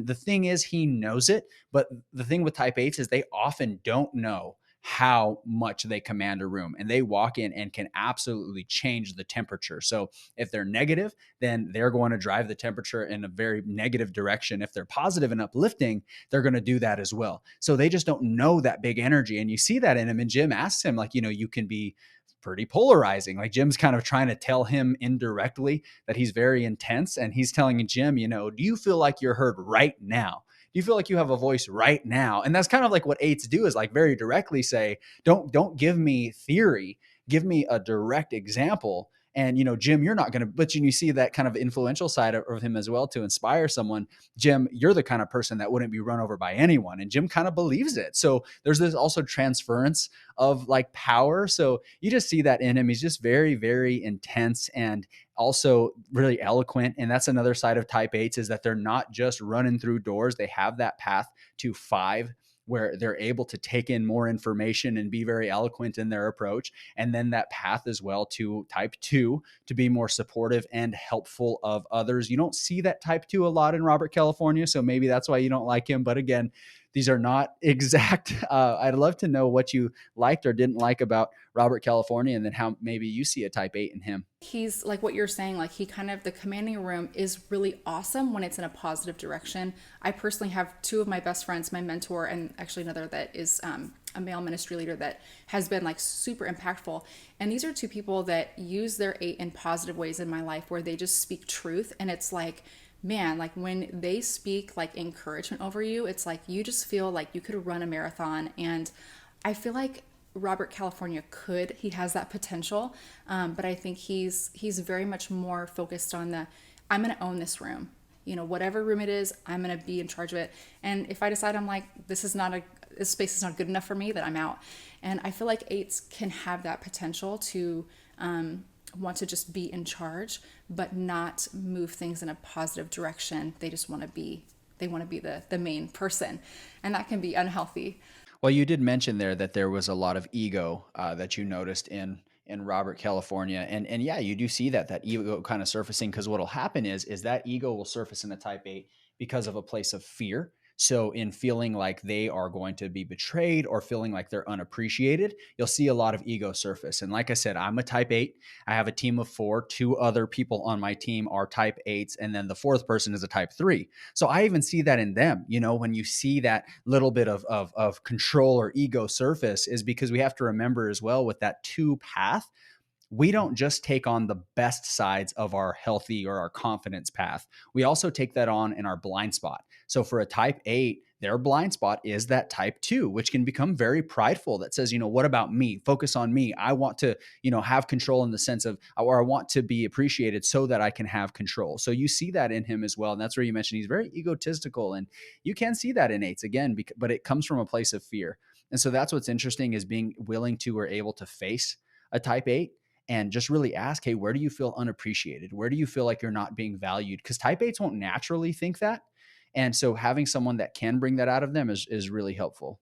the thing is, he knows it. But the thing with type 8s is they often don't know how much they command a room, and they walk in and can absolutely change the temperature. So if they're negative, then they're going to drive the temperature in a very negative direction. If they're positive and uplifting, they're going to do that as well. So they just don't know that big energy. And you see that in him. And Jim asks him, like, you can be pretty polarizing. Like Jim's kind of trying to tell him indirectly that he's very intense. And he's telling Jim, do you feel like you're heard right now? You feel like you have a voice right now? And that's kind of like what 8s do, is like very directly say, don't give me theory, give me a direct example. And, Jim, you're not going to, but you see that kind of influential side of him as well to inspire someone. Jim, you're the kind of person that wouldn't be run over by anyone. And Jim kind of believes it. So there's this also transference of like power. So you just see that in him. He's just very, very intense and also really eloquent. And that's another side of type 8s, is that they're not just running through doors. They have that path to 5 where they're able to take in more information and be very eloquent in their approach. And then that path as well to type 2 to be more supportive and helpful of others. You don't see that type 2 a lot in Robert California, so maybe that's why you don't like him. But again, these are not exact. I'd love to know what you liked or didn't like about Robert California, and then how maybe you see a type 8 in him. He's like what you're saying, like the commanding room is really awesome when it's in a positive direction. I personally have 2 of my best friends, my mentor, and actually another that is a male ministry leader that has been like super impactful. And these are 2 people that use their 8 in positive ways in my life, where they just speak truth. And it's like, man, like when they speak like encouragement over you, it's like you just feel like you could run a marathon. And I feel like Robert California he has that potential, but I think he's very much more focused on I'm going to own this room. Whatever room it is, I'm going to be in charge of it. And if I decide I'm like, this space is not good enough for me, then I'm out. And I feel like 8s can have that potential to want to just be in charge, but not move things in a positive direction. They just want to be the main person, and that can be unhealthy. Well, you did mention there that there was a lot of ego that you noticed in Robert California, and yeah, you do see that ego kind of surfacing because what'll happen is that ego will surface in a type 8 because of a place of fear. So in feeling like they are going to be betrayed or feeling like they're unappreciated, you'll see a lot of ego surface. And like I said, I'm a type 8. I have a team of 4. 2 other people on my team are type 8s, and then the fourth person is a type 3. So I even see that in them. When you see that little bit of control or ego surface, is because we have to remember as well with that 2 path, we don't just take on the best sides of our healthy or our confidence path. We also take that on in our blind spot. So for a type 8, their blind spot is that type 2, which can become very prideful. That says, what about me? Focus on me. I want to, have control in the sense of, or I want to be appreciated so that I can have control. So you see that in him as well. And that's where you mentioned he's very egotistical. And you can see that in 8s again, but it comes from a place of fear. And so that's what's interesting, is being willing to or able to face a type 8 and just really ask, hey, where do you feel unappreciated? Where do you feel like you're not being valued? Because type 8s won't naturally think that. And so having someone that can bring that out of them is really helpful.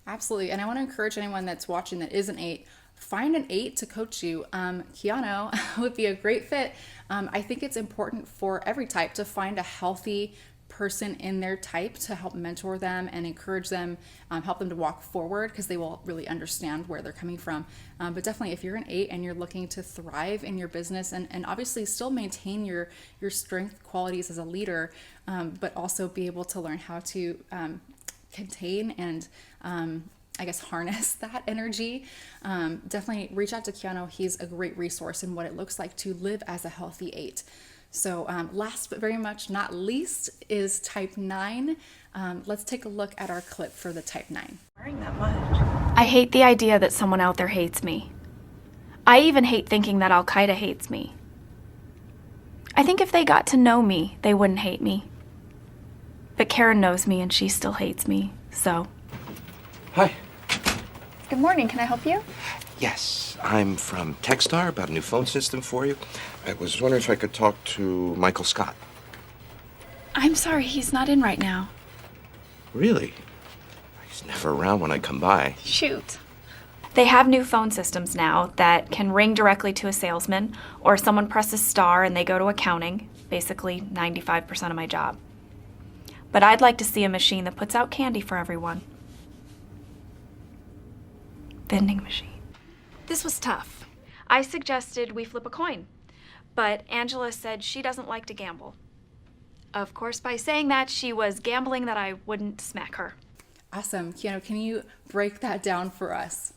Absolutely. And I want to encourage anyone that's watching that is an 8, find an 8 to coach you. Keanu would be a great fit. I think it's important for every type to find a healthy person in their type to help mentor them and encourage them, help them to walk forward, because they will really understand where they're coming from. But definitely, if you're an 8 and you're looking to thrive in your business and obviously still maintain your strength qualities as a leader, but also be able to learn how to contain and I guess harness that energy, definitely reach out to Keanu. He's a great resource in what it looks like to live as a healthy 8. So last but very much not least is type 9. Let's take a look at our clip for the type 9. I hate the idea that someone out there hates me. I even hate thinking that Al-Qaeda hates me. I think if they got to know me, they wouldn't hate me. But Karen knows me and she still hates me, so. Hi. Good morning, can I help you? Yes, I'm from Techstar about a new phone system for you. I was wondering if I could talk to Michael Scott. I'm sorry, he's not in right now. Really? He's never around when I come by. Shoot. They have new phone systems now that can ring directly to a salesman, or someone presses star and they go to accounting, basically 95% of my job. But I'd like to see a machine that puts out candy for everyone. Vending machine. This was tough. I suggested we flip a coin, but Angela said she doesn't like to gamble. Of course, by saying that, she was gambling that I wouldn't smack her. Awesome. Keanu, can you break that down for us?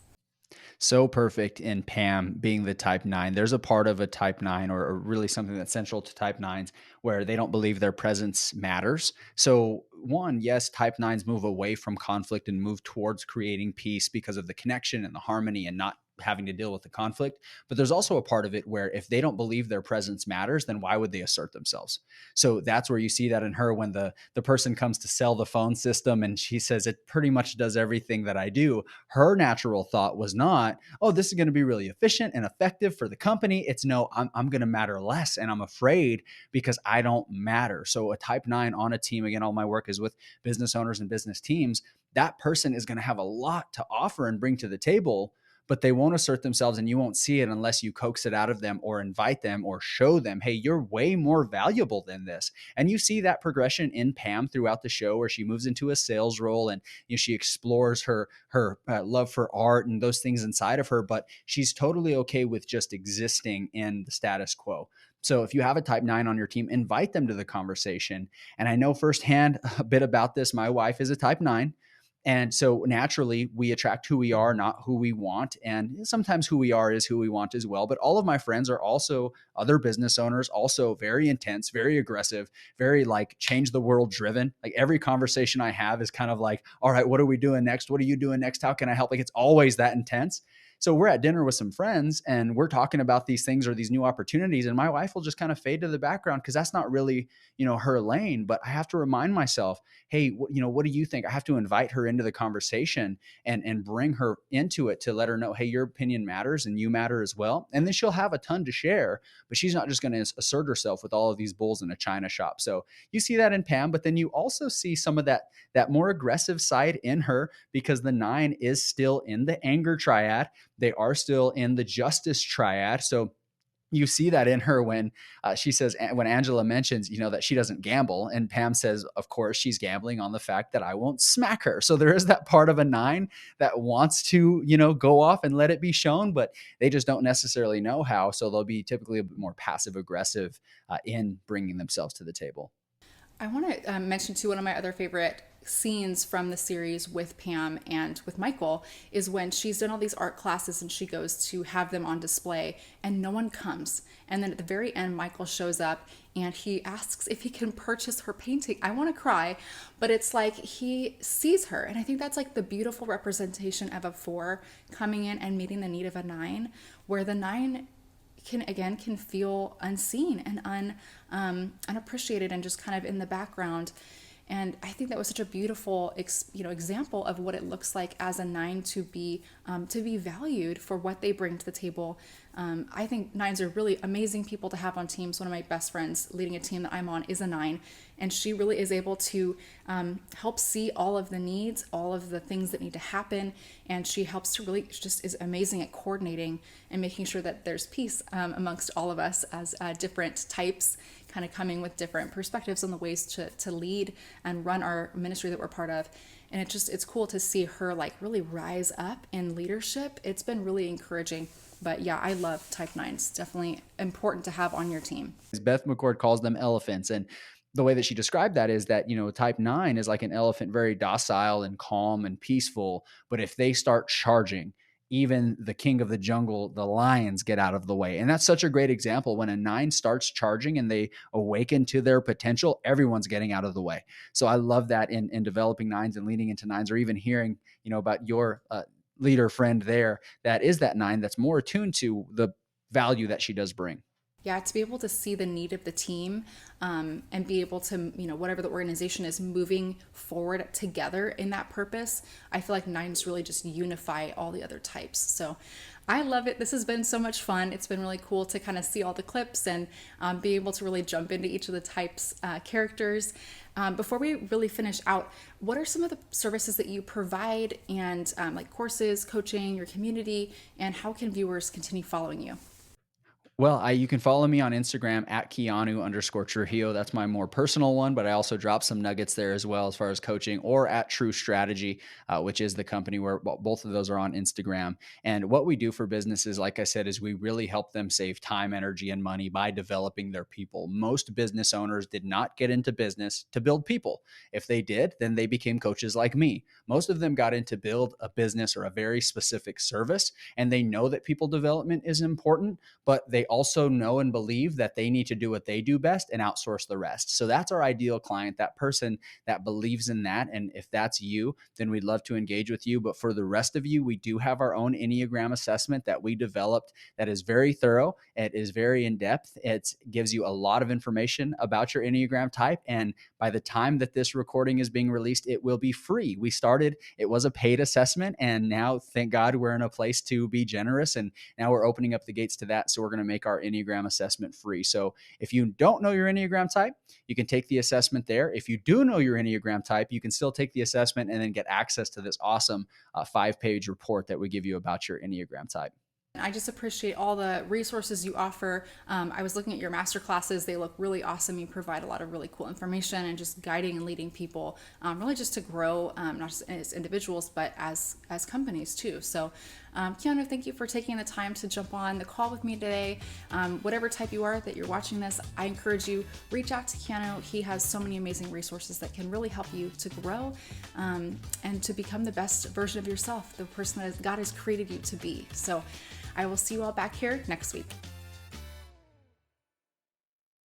So perfect in Pam being the type 9. There's a part of a type 9 or really something that's central to type 9s where they don't believe their presence matters. So one, yes, type 9s move away from conflict and move towards creating peace because of the connection and the harmony and not having to deal with the conflict. But there's also a part of it where if they don't believe their presence matters, then why would they assert themselves? So that's where you see that in her when the person comes to sell the phone system and she says it pretty much does everything that I do. Her natural thought was not, oh, this is going to be really efficient and effective for the company. It's no, I'm going to matter less and I'm afraid because I don't matter. So a type 9 on a team, again, all my work is with business owners and business teams. That person is going to have a lot to offer and bring to the table, but they won't assert themselves and you won't see it unless you coax it out of them or invite them or show them, hey, you're way more valuable than this. And you see that progression in Pam throughout the show where she moves into a sales role and she explores her love for art and those things inside of her, but she's totally okay with just existing in the status quo. So if you have a type 9 on your team, invite them to the conversation. And I know firsthand a bit about this. My wife is a type 9. And so naturally, we attract who we are, not who we want. And sometimes who we are is who we want as well. But all of my friends are also other business owners, also very intense, very aggressive, very like change the world driven. Like every conversation I have is kind of like, all right, what are we doing next? What are you doing next? How can I help? Like it's always that intense. So we're at dinner with some friends and we're talking about these things or these new opportunities. And my wife will just kind of fade to the background because that's not really, her lane. But I have to remind myself, hey, what do you think? I have to invite her into the conversation and bring her into it to let her know, hey, your opinion matters and you matter as well. And then she'll have a ton to share, but she's not just going to assert herself with all of these bulls in a china shop. So you see that in Pam, but then you also see some of that more aggressive side in her because the 9 is still in the anger triad. They are still in the justice triad. So you see that in her when she says, when Angela mentions, that she doesn't gamble, and Pam says, of course, she's gambling on the fact that I won't smack her. So there is that part of a 9 that wants to, go off and let it be shown, but they just don't necessarily know how. So they'll be typically a bit more passive aggressive in bringing themselves to the table. I want to mention too, one of my other favorite scenes from the series with Pam and with Michael is when she's done all these art classes and she goes to have them on display and no one comes. And then at the very end, Michael shows up and he asks if he can purchase her painting. I want to cry, but it's like he sees her. And I think that's like the beautiful representation of a 4 coming in and meeting the need of a 9, where the 9 can feel unseen and unappreciated and just kind of in the background. And I think that was such a beautiful, example of what it looks like as a 9 to be valued for what they bring to the table. I think 9s are really amazing people to have on teams. One of my best friends leading a team that I'm on is a 9, and she really is able to help see all of the needs, all of the things that need to happen, and she helps to really just is amazing at coordinating and making sure that there's peace amongst all of us as different types, kind of coming with different perspectives on the ways to lead and run our ministry that we're part of. And it's cool to see her like really rise up in leadership. It's been really encouraging. But yeah, I love type 9s. Definitely important to have on your team. Beth McCord calls them elephants. And the way that she described that is that, type 9 is like an elephant, very docile and calm and peaceful. But if they start charging, even the king of the jungle, the lions, get out of the way. And that's such a great example. When a 9 starts charging and they awaken to their potential, everyone's getting out of the way. So I love that in developing 9s and leading into 9s, or even hearing, about your leader friend there that is that 9 that's more attuned to the value that she does bring. Yeah, to be able to see the need of the team and be able to, whatever the organization is moving forward together in that purpose, I feel like 9s really just unify all the other types. So I love it. This has been so much fun. It's been really cool to kind of see all the clips and be able to really jump into each of the types characters. Before we really finish out, what are some of the services that you provide and like courses, coaching, your community, and how can viewers continue following you? Well, you can follow me on Instagram at Keanu_Trujillo. That's my more personal one, but I also drop some nuggets there as well as far as coaching, or at True Strategy, which is the company where both of those are on Instagram. And what we do for businesses, like I said, is we really help them save time, energy, and money by developing their people. Most business owners did not get into business to build people. If they did, then they became coaches like me. Most of them got in to build a business or a very specific service, and they know that people development is important, but they also know and believe that they need to do what they do best and outsource the rest. So that's our ideal client, that person that believes in that. And if that's you, then we'd love to engage with you. But for the rest of you, we do have our own Enneagram assessment that we developed that is very thorough. It is very in-depth. It gives you a lot of information about your Enneagram type. And by the time that this recording is being released, it will be free. It was a paid assessment, and now, thank God, we're in a place to be generous. And now we're opening up the gates to that. So we're going to make our Enneagram assessment free. So if you don't know your Enneagram type, you can take the assessment there. If you do know your Enneagram type, you can still take the assessment and then get access to this awesome 5-page report that we give you about your Enneagram type. I just appreciate all the resources you offer. I was looking at your master classes. They look really awesome. You provide a lot of really cool information and just guiding and leading people really just to grow, not just as individuals, but as companies too. So Keanu, thank you for taking the time to jump on the call with me today. Whatever type you are that you're watching this, I encourage you, reach out to Keanu. He has so many amazing resources that can really help you to grow and to become the best version of yourself, the person that God has created you to be. So I will see you all back here next week.